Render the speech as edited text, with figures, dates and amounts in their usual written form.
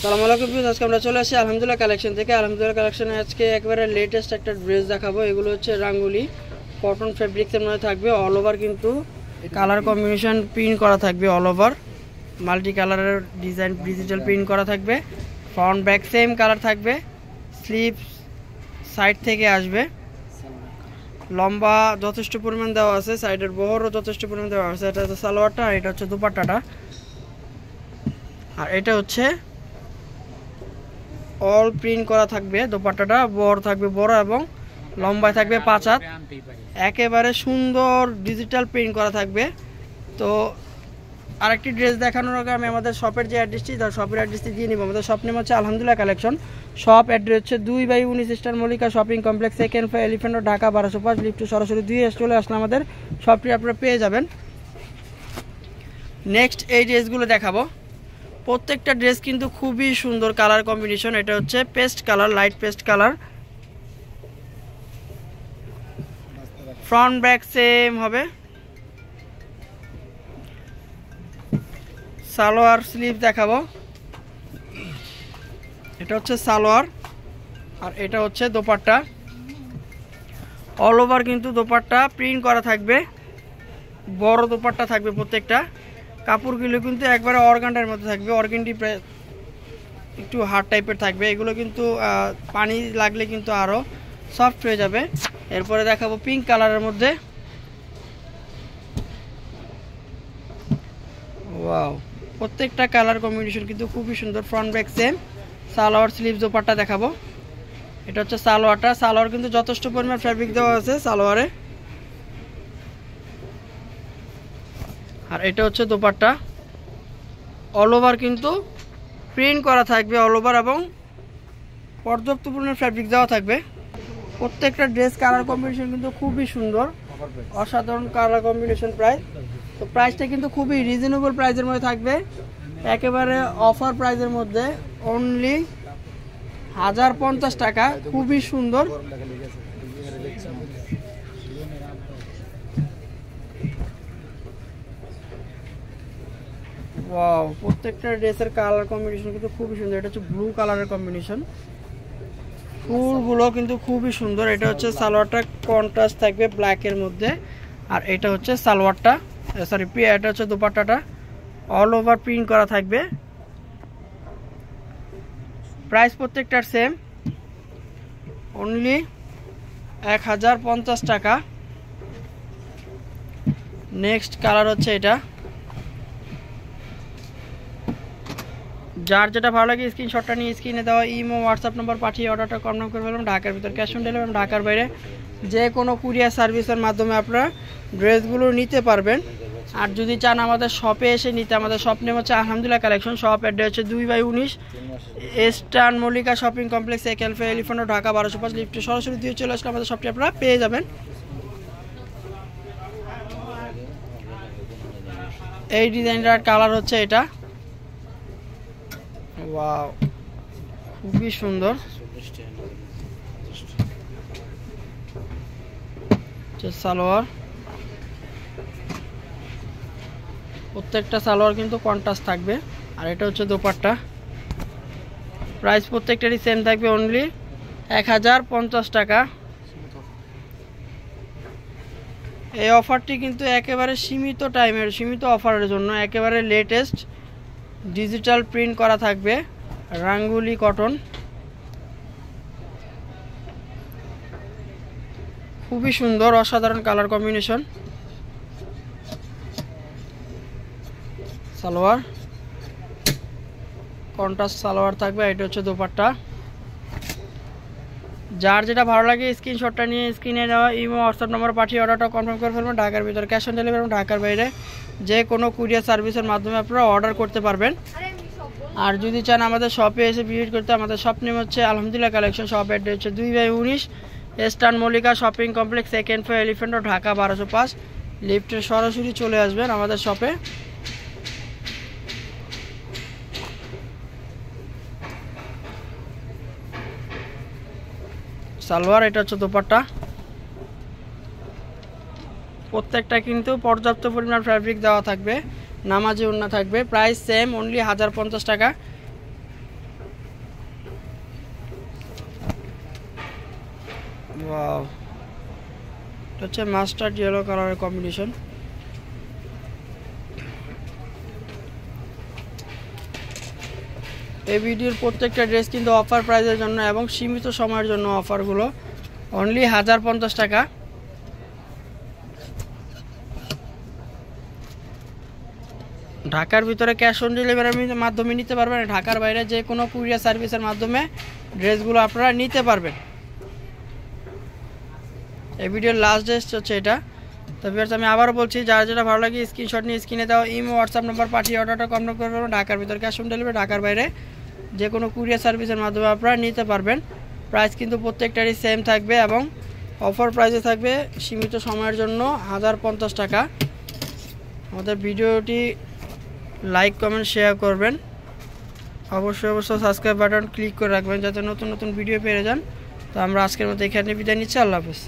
সালামু আলাইকুম ভিউয়ার্স, আজকে আমরা চলে আসি আলহামদুলিল্লাহ কালেকশন থেকে। আলহামদুলিল্লাহ কালেকশনে আজকে একবারে লেটেস্ট একটা ড্রেস দেখাবো। এগুলো হচ্ছে রাঙ্গুলি কটন ফেব্রিক্সের মধ্যে থাকবে। অল ওভার কিন্তু কালার কম্বিনেশন প্রিন্ট করা থাকবে। অল ওভার মাল্টি কালারের ডিজাইন ডিজিটাল প্রিন্ট করা থাকবে। ফ্রন্ট ব্যাক সেম কালার থাকবে। স্লিভ সাইড থেকে আসবে। লম্বা যথেষ্ট পরিমাণ দেওয়া আছে, সাইডের বহরও যথেষ্ট পরিমাণ দেওয়া আছে। এটা হচ্ছে সালোয়ারটা, আর এটা হচ্ছে দুপাট্টাটা। আর এটা হচ্ছে অল প্রিন্ট করা থাকবে। দোপাট্টাটা বড় থাকবে, বড় এবং লম্বায় থাকবে 5 হাত। একেবারে সুন্দর ডিজিটাল প্রিন্ট করা থাকবে। তো আরেকটি ড্রেস দেখানোর আগে আমি আমাদের শপের যে অ্যাড্রেসটি, শপের অ্যাড্রেসটি দিয়ে নিব। আমাদের শপ নেম হচ্ছে আলহামদুলিল্লাহ কালেকশন। শপ অ্যাড্রেস হচ্ছে 2/19 eastern Mallika shopping complex, second floor, elephant road, Dhaka 1205। লিফটে সরাসরি 2 চলে আসলে আমাদের শপটি আপনারা পেয়ে যাবেন। নেক্সট এই ড্রেসগুলো দেখাবো। প্রত্যেকটা ড্রেস কিন্তু খুবই সুন্দর কালার কম্বিনেশন। এটা হচ্ছে paste colour, light paste colour. Front back same হবে। সালোয়ার স্লিভ দেখাবো। এটা হচ্ছে সালোয়ার, আর এটা হচ্ছে দোপাট্টা। অল ওভার কিন্তু দোপাট্টা প্রিন্ট করা থাকবে। বড় দোপাট্টা থাকবে প্রত্যেকটা। কাপড়গুলো কিন্তু একবারে অর্গানটার মধ্যে থাকবে। অর্গানটি একটু হার্ড টাইপের থাকবে। এগুলো কিন্তু পানি লাগলে কিন্তু আরও সফট হয়ে যাবে। এরপরে দেখাবো পিঙ্ক কালারের মধ্যে। ওয়াও, প্রত্যেকটা কালার কম্বিনেশন কিন্তু খুবই সুন্দর। Front back same. Salwar sleeve dupatta দেখাবো। এটা হচ্ছে সালোয়ারটা। সালোয়ার কিন্তু যথেষ্ট পরিমাণ ফ্যাব্রিক দেওয়া আছে সালোয়ারে। আর এটা হচ্ছে দোপাট্টা। অল ওভার কিন্তু প্রিন্ট করা থাকবে অল ওভার, এবং পর্যাপ্ত পরিমাণ ফ্যাব্রিক দেওয়া থাকবে। প্রত্যেকটা ড্রেস কালার কম্বিনেশন কিন্তু খুবই সুন্দর, অসাধারণ কালার কম্বিনেশন। তো প্রাইসটা কিন্তু খুবই রিজনেবল প্রাইসের মধ্যে থাকবে। একেবারে অফার প্রাইসের মধ্যে, অনলি 1050 টাকা। খুবই সুন্দর। ওয়াও, প্রত্যেকটা ড্রেসের কালার কম্বিনেশন কিন্তু খুবই সুন্দর। এটা হচ্ছে ব্লু কালারের কম্বিনেশন। ফুলগুলো কিন্তু খুবই সুন্দর। এটা হচ্ছে সালোয়ারটা, কন্ট্রাস্ট থাকবে ব্ল্যাকের মধ্যে। আর এটা হচ্ছে সালোয়ারটা, সরি এটা হচ্ছে দোপাট্টাটা। অল ওভার প্রিন্ট করা থাকবে। প্রাইস প্রত্যেকটার সেম, অনলি 1050 টাকা। নেক্সট কালার হচ্ছে এটা। যার যেটা ভালো লাগে স্ক্রিনশটটা নিয়ে স্ক্রিনে দেওয়া ইমো হোয়াটসঅ্যাপ নম্বর পাঠিয়ে অর্ডারটা কনফার্ম করে ফেলুন। ঢাকার ভিতর ক্যাশ অন ডেলিভারি এবং ঢাকার বাইরে যে কোনো কুরিয়ার সার্ভিসের মাধ্যমে আপনারা ড্রেসগুলো নিতে পারবেন। আর যদি চান আমাদের শপে এসে নিতে, আমাদের শপ নেম হচ্ছে আলহামদুলিল্লাহ কালেকশন। শপ অ্যাড্রেস হচ্ছে 2/19 eastern Mallika shopping complex, second floor, elephant road, Dhaka 1205। লিফটে সরাসরি 2 চলে আসলে আমাদের শপটি আপনারা পেয়ে যাবেন। এই ডিজাইনটার কালার হচ্ছে এটা। ওয়াও, খুবই সুন্দর। সালোয়ার, প্রত্যেকটা সালোয়ার কিন্তু কন্ট্রাস্ট থাকবে। আর এটা হচ্ছে দোপাট্টা। প্রাইস প্রত্যেকটারই সেম থাকবে, অনলি 1050 টাকা। এই অফারটি কিন্তু একেবারে সীমিত টাইমের, সীমিত অফারের জন্য। একেবারে লেটেস্ট ডিজিটাল প্রিন্ট করা থাকবে রাঙ্গুলি কটন। খুবই সুন্দর, অসাধারণ colour combination. Salwar contrast salwar থাকবে। এটা হচ্ছে দোপাট্টা। যার যেটা ভালো লাগে স্ক্রিনশটটা নিয়ে স্ক্রিনে দেওয়া ইমো হোয়াটসঅ্যাপ নম্বর পাঠিয়ে অর্ডারটা কনফার্ম করে ফেলবেন। ঢাকার ভিতরে ক্যাশ অন ডেলিভারি এবং ঢাকার বাইরে যে কোনো কুরিয়ার সার্ভিসের মাধ্যমে আপনারা অর্ডার করতে পারবেন। আর যদি চান আমাদের শপে এসে ভিজিট করতে, আমাদের শপ নেম হচ্ছে আলহামদুলিল্লাহ কালেকশন। শপ অ্যাড্রেস হচ্ছে 2/19 eastern Mallika shopping complex, second floor, elephant road, Dhaka 1205। লিফটে সরাসরি চলে আসবেন আমাদের শপে। সালোয়ার, এটা হচ্ছে দোপাট্টা। প্রত্যেকটা কিন্তু পর্যাপ্ত পরিমাণ ফ্যাব্রিক দেওয়া থাকবে। নামাজি ওড়না থাকবে। প্রাইস সেম, অনলি 1050 টাকা। ওয়াও, এটা হচ্ছে মাস্টার্ড ইয়েলো কালারের কম্বিনেশন। এই ভিডিওর প্রত্যেকটা ড্রেস কিন্তু অফার প্রাইসের জন্য এবং সীমিত সময়ের জন্য অফারগুলো অনলি 1050 টাকা। ঢাকার ভিতরে ক্যাশ অন ডেলিভারির মাধ্যমে নিতে পারবেন, ঢাকার বাইরে যে কোনো কুরিয়ার সার্ভিসের মাধ্যমে ড্রেসগুলো আপনারা নিতে পারবেন। এই ভিডিওর লাস্ট ড্রেস হচ্ছে এটা। তো ভিউয়ার্স আমি আবারও বলছি, যারা যেটা ভালো লাগে স্ক্রিনশট নিয়ে স্ক্রিনে দেওয়া ইমো হোয়াটসঅ্যাপ নাম্বার পাঠিয়ে অর্ডারটা কনফার্ম করে পারবেন। ঢাকার ভিতরে ক্যাশ অন ডেলিভারি, ঢাকার বাইরে যে কোনো কুরিয়ার সার্ভিসের মাধ্যমে আপনারা নিতে পারবেন। প্রাইস কিন্তু প্রত্যেকটারই সেম থাকবে এবং অফার প্রাইসে থাকবে সীমিত সময়ের জন্য 1050 টাকা। আমাদের ভিডিওটি লাইক কমেন্ট শেয়ার করবেন, অবশ্যই সাবস্ক্রাইব বাটন ক্লিক করে রাখবেন যাতে নতুন নতুন ভিডিও পেয়ে যান। তো আমরা আজকের মতো এখানে বিদায় নিচ্ছি। আল্লাহ হাফেজ।